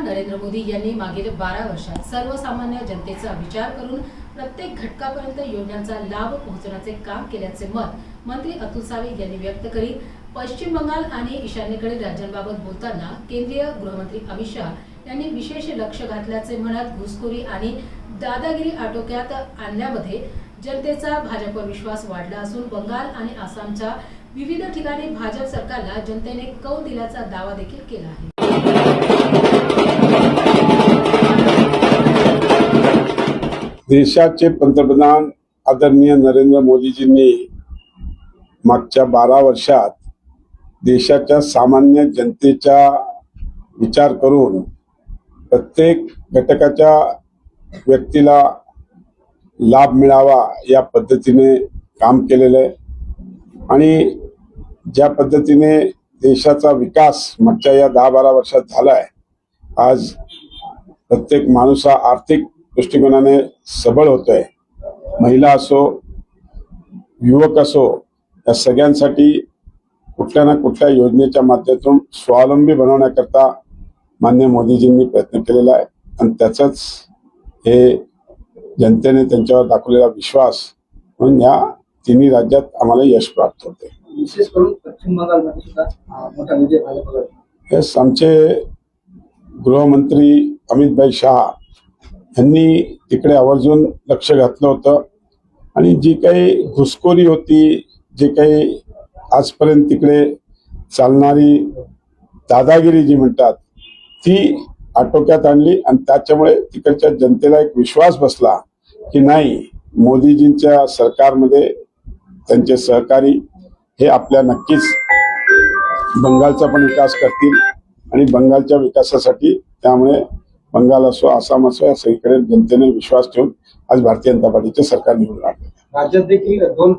पंतप्रधान नरेंद्र मोदी यांनी मागील 12 वर्षात सर्वसामान्य जनतेचा विचार करून प्रत्येक घटकापर्यंत योजनांचा लाभ पोहोचवण्याचे काम केल्याचे मत मंत्री अतुल सावे यांनी व्यक्त करीत पश्चिम बंगाल आणि ईशान्येकडील राज्यांबाबत बोलताना केंद्रीय गृहमंत्री अमित शाह यांनी विशेष लक्ष घातल्याचे म्हणत घुसखोरी आणि दादागिरी आटोक्यात आणण्यामध्ये जनतेचा भाजपवर विश्वास वाढला असून बंगाल आणि आसामच्या विविध ठिकाणी भाजप सरकारला जनतेने कौल दिल्याचा दावा देखील केला आहे। देशाचे पंतप्रधान आदरणीय नरेंद्र मोदीजींनी मागच्या 12 वर्षात देशाच्या सामान्य जनतेचा विचार करून प्रत्येक घटकाच्या व्यक्तीला लाभ मिळावा या पद्धतीने काम केलेलं आहे आणि ज्या पद्धतीने देशाचा विकास मागच्या या 10-12 वर्षात झाला आहे, आज प्रत्येक माणूस हा आर्थिक दृष्टिकोनाने सबळ होतोय। महिला असो, युवक असो, या सगळ्यांसाठी कुठल्या ना कुठल्या योजनेच्या माध्यमातून स्वावलंबी बनवण्याकरता माननीय मोदीजींनी प्रयत्न केलेला आहे आणि त्याचंच हे जनतेने त्यांच्यावर दाखवलेला विश्वास म्हणून या तिन्ही राज्यात आम्हाला यश प्राप्त होते। विशेष करून पश्चिम बंगालमध्ये सुद्धा मोठा विजय भाजपला। हेच आमचे गृहमंत्री अमित भाई शाह यांनी तिकडे आवर्जून लक्ष घातलं होतं आणि जी काही घुसखोरी होती, जे काही आजपर्यंत तिकडे चालणारी दादागिरी जी म्हणतात ती आटोक्यात आणली आणि त्याच्यामुळे तिकडच्या जनतेला एक विश्वास बसला की नाही, मोदीजींच्या सरकारमध्ये त्यांचे सहकारी हे आपल्या नक्कीच बंगालचा पण विकास करतील आणि बंगालच्या विकासासाठी त्यामुळे बंगाल असो, आसाम असो, या सगळीकडे जनतेने विश्वास ठेवून आज भारतीय जनता पार्टीचे सरकार निवडून आणले। राज्यात देखील 2